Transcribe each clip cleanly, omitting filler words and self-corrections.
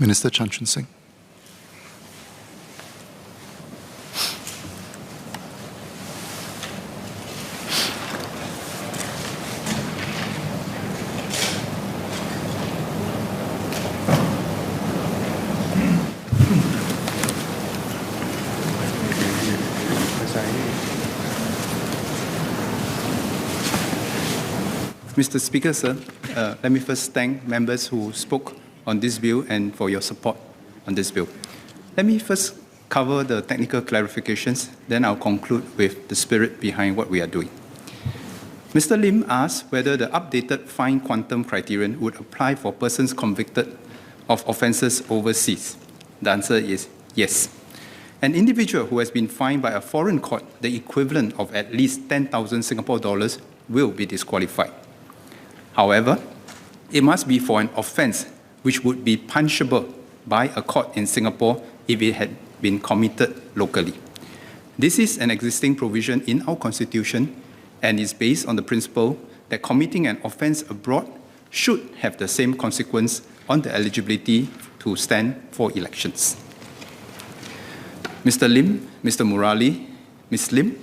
Minister Chan Chun Sing. Mr. Speaker, sir, let me first thank members who spoke on this bill and for your support on this bill. Let me first cover the technical clarifications, then I'll conclude with the spirit behind what we are doing. Mr. Lim asked whether the updated fine quantum criterion would apply for persons convicted of offences overseas. The answer is yes. An individual who has been fined by a foreign court the equivalent of at least 10,000 Singapore dollars will be disqualified. However, it must be for an offence which would be punishable by a court in Singapore if it had been committed locally. This is an existing provision in our Constitution and is based on the principle that committing an offence abroad should have the same consequence on the eligibility to stand for elections. Mr. Lim, Mr. Murali, Ms. Lim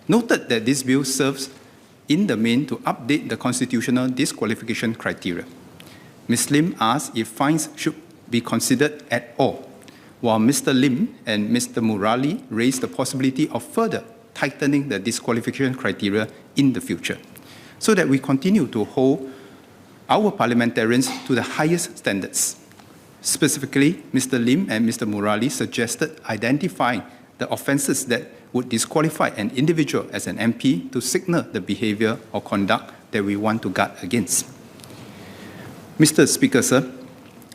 noted that this bill serves in the main to update the constitutional disqualification criteria. Ms. Lim asked if fines should be considered at all, while Mr. Lim and Mr. Murali raised the possibility of further tightening the disqualification criteria in the future, so that we continue to hold our parliamentarians to the highest standards. Specifically, Mr. Lim and Mr. Murali suggested identifying the offences that would disqualify an individual as an MP to signal the behaviour or conduct that we want to guard against. Mr. Speaker, sir,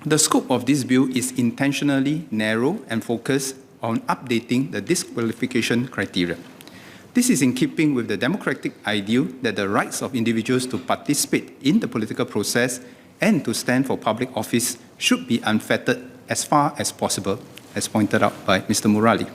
the scope of this bill is intentionally narrow and focused on updating the disqualification criteria. This is in keeping with the democratic ideal that the rights of individuals to participate in the political process and to stand for public office should be unfettered as far as possible, as pointed out by Mr. Murali.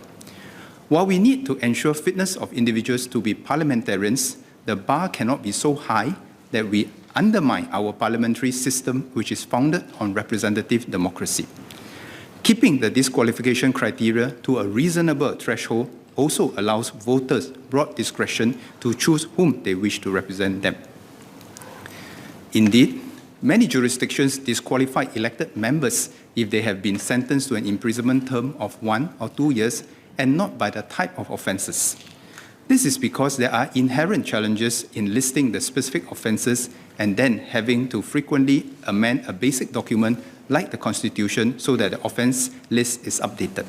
While we need to ensure fitness of individuals to be parliamentarians, the bar cannot be so high that we undermine our parliamentary system, which is founded on representative democracy. Keeping the disqualification criteria to a reasonable threshold also allows voters broad discretion to choose whom they wish to represent them. Indeed, many jurisdictions disqualify elected members if they have been sentenced to an imprisonment term of 1 or 2 years and not by the type of offences. This is because there are inherent challenges in listing the specific offences and then having to frequently amend a basic document like the Constitution so that the offence list is updated.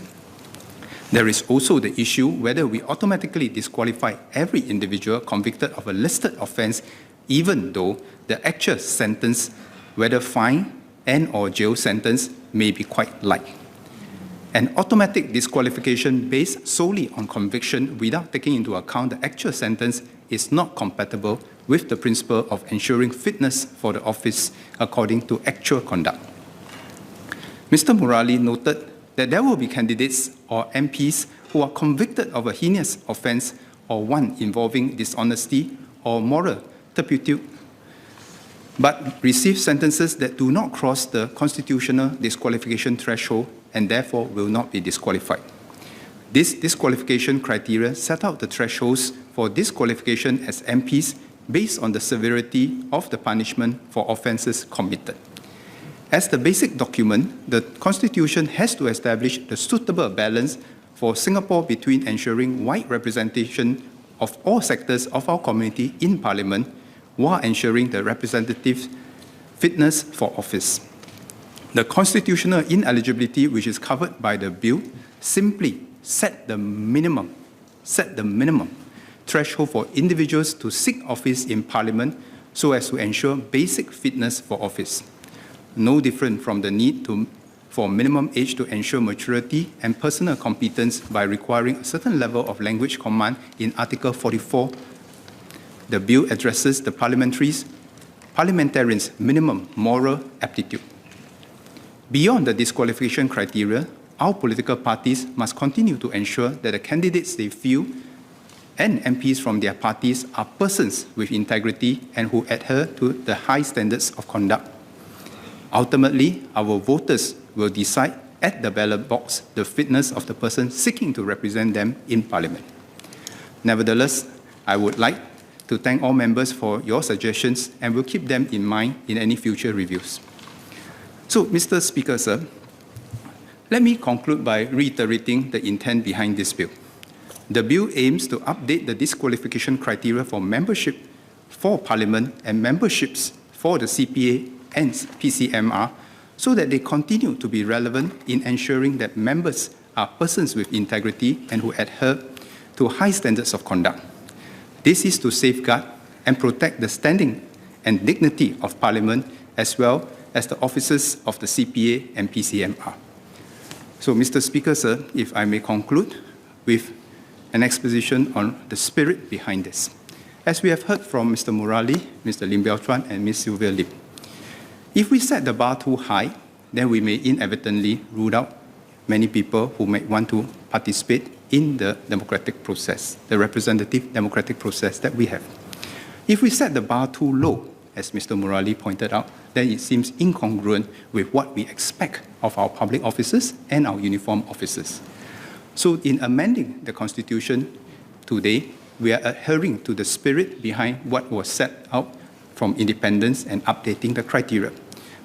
There is also the issue whether we automatically disqualify every individual convicted of a listed offence even though the actual sentence, whether fine and/or jail sentence, may be quite light. An automatic disqualification based solely on conviction without taking into account the actual sentence is not compatible with the principle of ensuring fitness for the office according to actual conduct. Mr. Murali noted that there will be candidates or MPs who are convicted of a heinous offence or one involving dishonesty or moral turpitude, but receive sentences that do not cross the constitutional disqualification threshold and therefore will not be disqualified. This disqualification criteria set out the thresholds for disqualification as MPs based on the severity of the punishment for offences committed. As the basic document, the Constitution has to establish the suitable balance for Singapore between ensuring wide representation of all sectors of our community in Parliament while ensuring the representative fitness for office. The constitutional ineligibility which is covered by the bill simply set the minimum threshold for individuals to seek office in Parliament so as to ensure basic fitness for office. No different from the need for minimum age to ensure maturity and personal competence by requiring a certain level of language command in Article 44. The bill addresses the parliamentarians' minimum moral aptitude. Beyond the disqualification criteria, our political parties must continue to ensure that the candidates they field and MPs from their parties are persons with integrity and who adhere to the high standards of conduct. Ultimately, our voters will decide at the ballot box the fitness of the person seeking to represent them in Parliament. Nevertheless, I would like to thank all members for your suggestions and will keep them in mind in any future reviews. So, Mr. Speaker, sir, let me conclude by reiterating the intent behind this bill. The bill aims to update the disqualification criteria for membership for Parliament and memberships for the CPA and PCMR so that they continue to be relevant in ensuring that members are persons with integrity and who adhere to high standards of conduct. This is to safeguard and protect the standing and dignity of Parliament as well as the officers of the CPA and PCMR. So, Mr. Speaker, sir, if I may conclude with an exposition on the spirit behind this. As we have heard from Mr. Murali, Mr. Lim Biao Chuan, and Ms. Sylvia Lim, if we set the bar too high, then we may inadvertently rule out many people who may want to participate in the democratic process, the representative democratic process that we have. If we set the bar too low, as Mr. Murali pointed out, then it seems incongruent with what we expect of our public officers and our uniformed officers. So in amending the Constitution today, we are adhering to the spirit behind what was set out from independence and updating the criteria.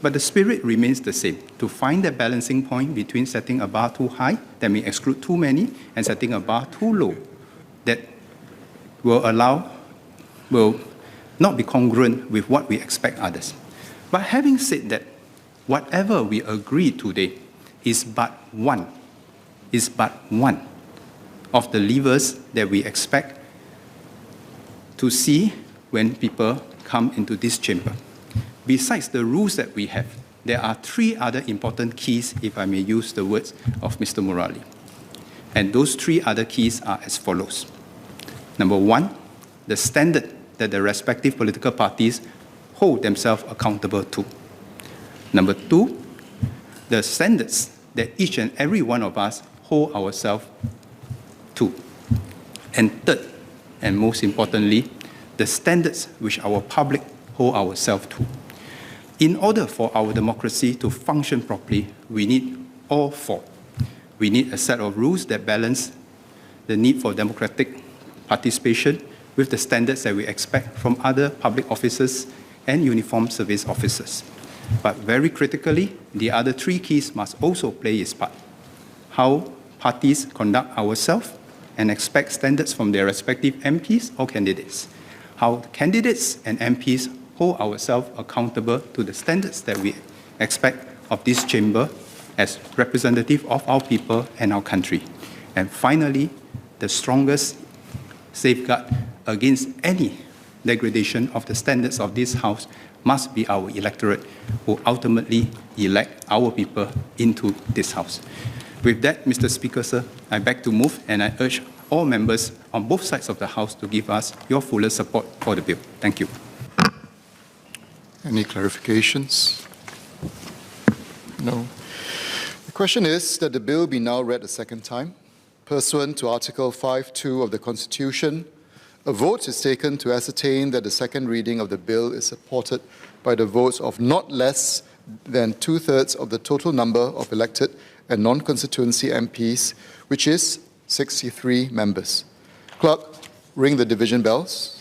But the spirit remains the same, to find that balancing point between setting a bar too high that may exclude too many and setting a bar too low that will not be congruent with what we expect others. But having said that, whatever we agree today is but one of the levers that we expect to see when people come into this chamber. Besides the rules that we have, there are three other important keys, if I may use the words of Mr. Murali. And those three other keys are as follows. Number one, the standard that the respective political parties hold themselves accountable to. Number two, the standards that each and every one of us hold ourselves to. And third, and most importantly, the standards which our public hold ourselves to. In order for our democracy to function properly, we need all four. We need a set of rules that balance the need for democratic participation with the standards that we expect from other public officers and uniformed service officers. But very critically, the other three keys must also play its part. How parties conduct ourselves and expect standards from their respective MPs or candidates. How candidates and MPs hold ourselves accountable to the standards that we expect of this chamber as representative of our people and our country. And finally, the strongest safeguard against any degradation of the standards of this House must be our electorate who ultimately elect our people into this House. With that, Mr. Speaker, sir, I beg to move and I urge all members on both sides of the House to give us your fuller support for the bill. Thank you. Any clarifications? No. The question is that the bill be now read a second time. Pursuant to Article 5(2) of the Constitution, a vote is taken to ascertain that the second reading of the bill is supported by the votes of not less than 2/3 of the total number of elected and non-constituency MPs, which is 63 members. Clerk, ring the division bells.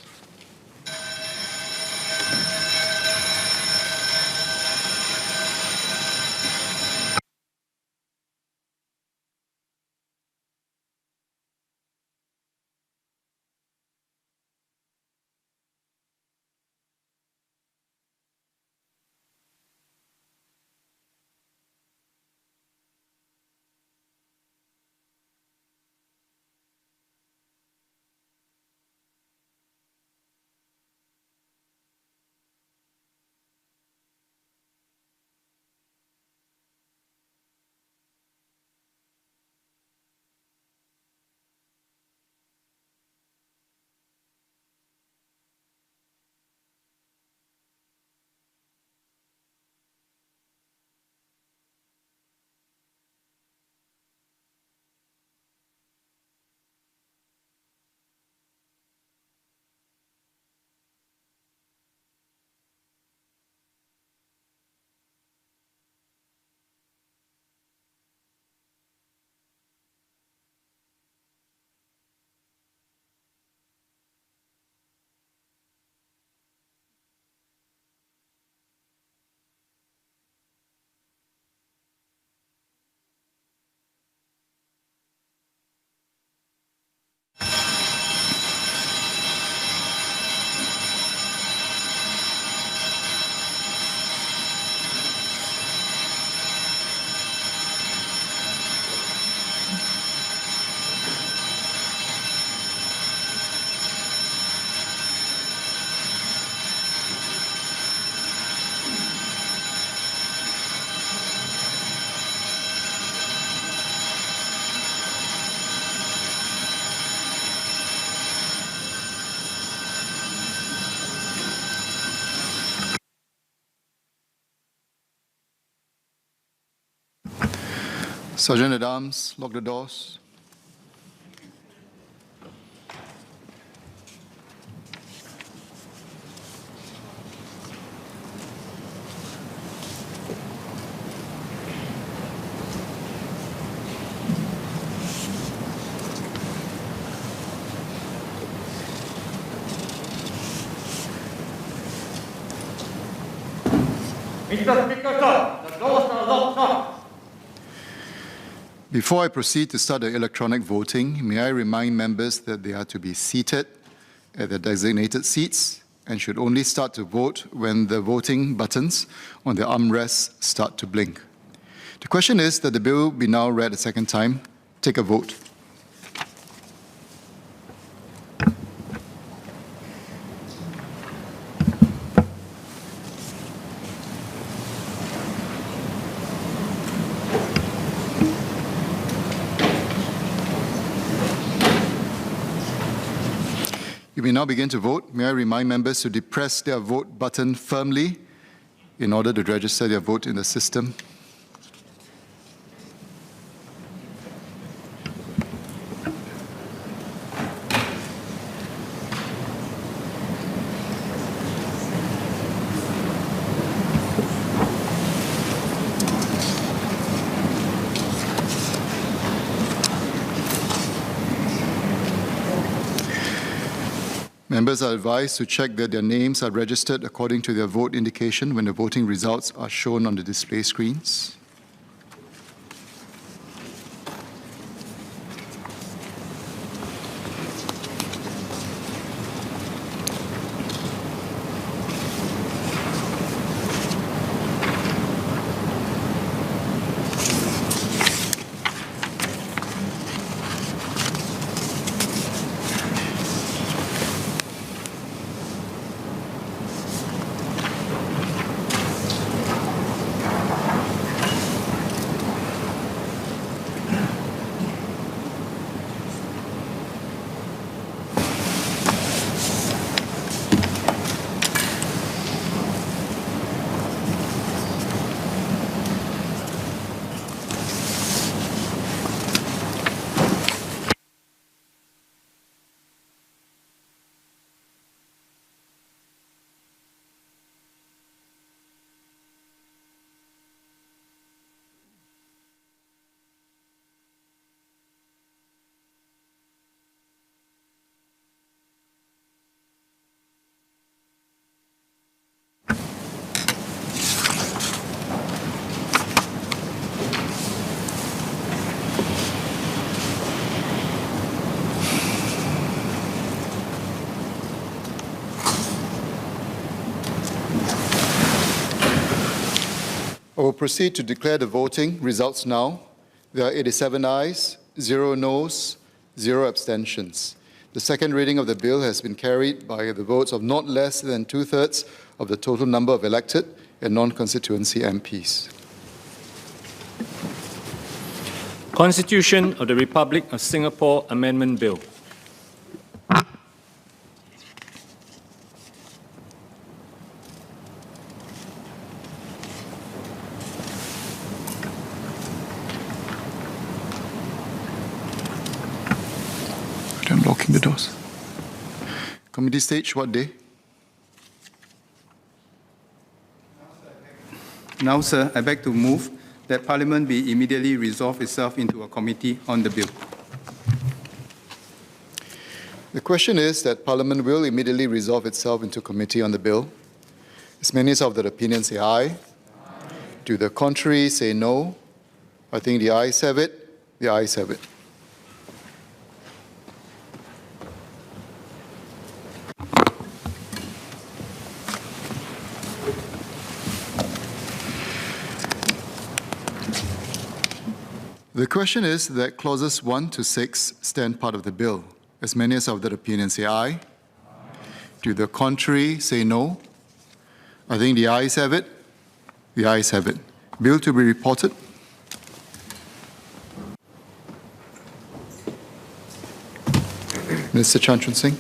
Sergeant at Arms, lock the doors. Mr. Speaker, sir, the doors are locked, sir. Before I proceed to start the electronic voting, may I remind members that they are to be seated at their designated seats and should only start to vote when the voting buttons on their armrests start to blink. The question is that the bill be now read a second time. Take a vote. You may now begin to vote. May I remind members to depress their vote button firmly in order to register their vote in the system. Members are advised to check that their names are registered according to their vote indication when the voting results are shown on the display screens. I will proceed to declare the voting results now. There are 87 ayes, 0 noes, 0 abstentions. The second reading of the bill has been carried by the votes of not less than 2/3 of the total number of elected and non-constituency MPs. Constitution of the Republic of Singapore Amendment Bill. I'm locking the doors. Committee stage, what day? Now, sir, I beg to move that Parliament be immediately resolve itself into a committee on the bill. The question is that Parliament will immediately resolve itself into committee on the bill. As many of the opinion say aye. To the contrary, say no. I think the ayes have it. The ayes have it. The question is that clauses 1 to 6 stand part of the bill. As many as of that opinion say aye. To the contrary, say no. I think the ayes have it. The ayes have it. Bill to be reported. Mr. Chan Chun Sing.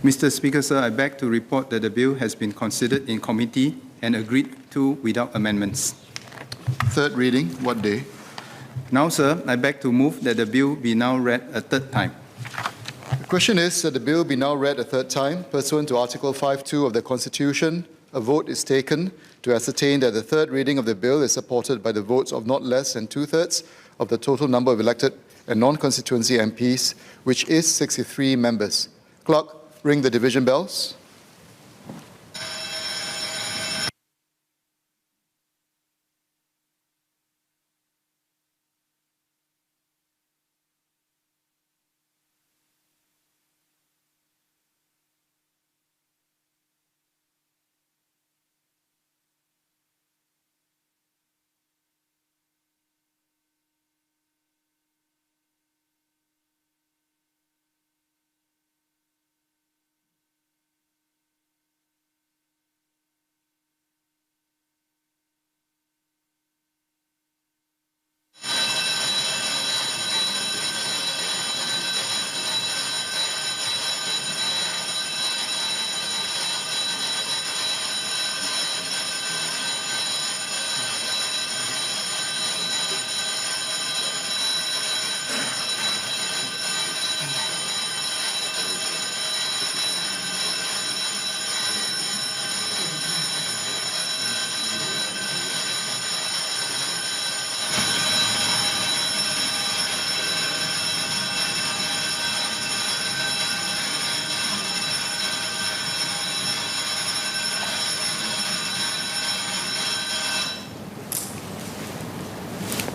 Mr. Speaker, sir, I beg to report that the bill has been considered in committee and agreed to without amendments. Third reading, what day? Now, sir, I beg to move that the bill be now read a third time. The question is that the bill be now read a third time. Pursuant to Article 5(2) of the Constitution, a vote is taken to ascertain that the third reading of the bill is supported by the votes of not less than two-thirds of the total number of elected and non-constituency MPs, which is 63 members. Clerk, ring the division bells.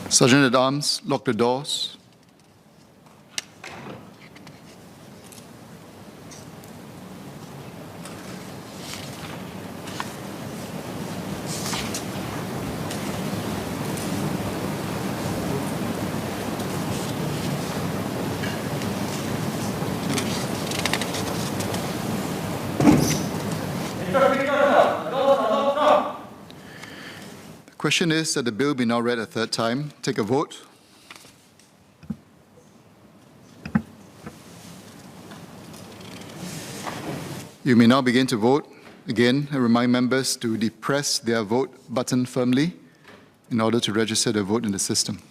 Sergeant-at-Arms, lock the doors. The question is that the bill be now read a third time. Take a vote. You may now begin to vote. Again, I remind members to depress their vote button firmly in order to register their vote in the system.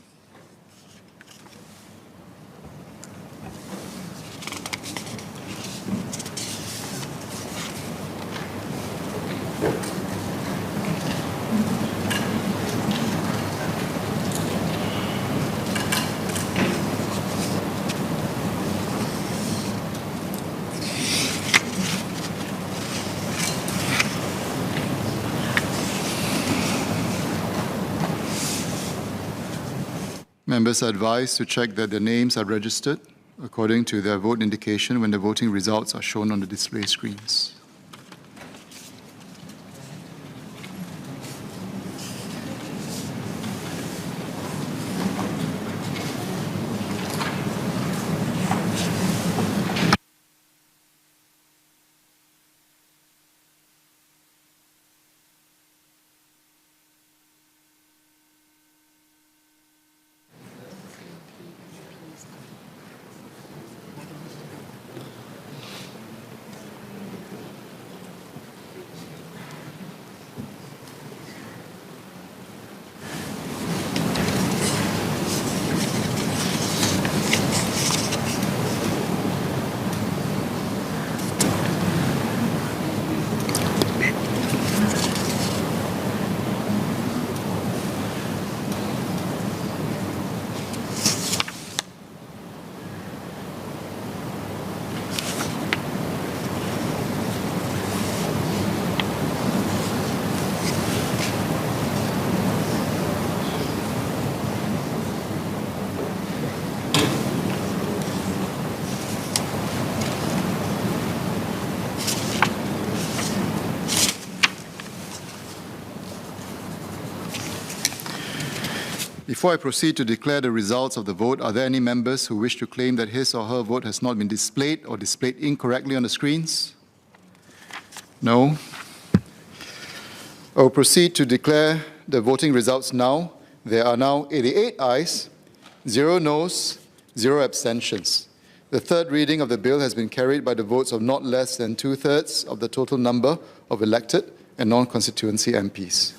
Members are advised to check that their names are registered according to their vote indication when the voting results are shown on the display screens. Before I proceed to declare the results of the vote, are there any members who wish to claim that his or her vote has not been displayed or displayed incorrectly on the screens? No. I will proceed to declare the voting results now. There are now 88 ayes, 0 noes, 0 abstentions. The third reading of the bill has been carried by the votes of not less than two-thirds of the total number of elected and non-constituency MPs.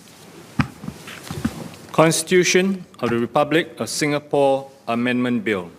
Constitution of the Republic of Singapore Amendment Bill.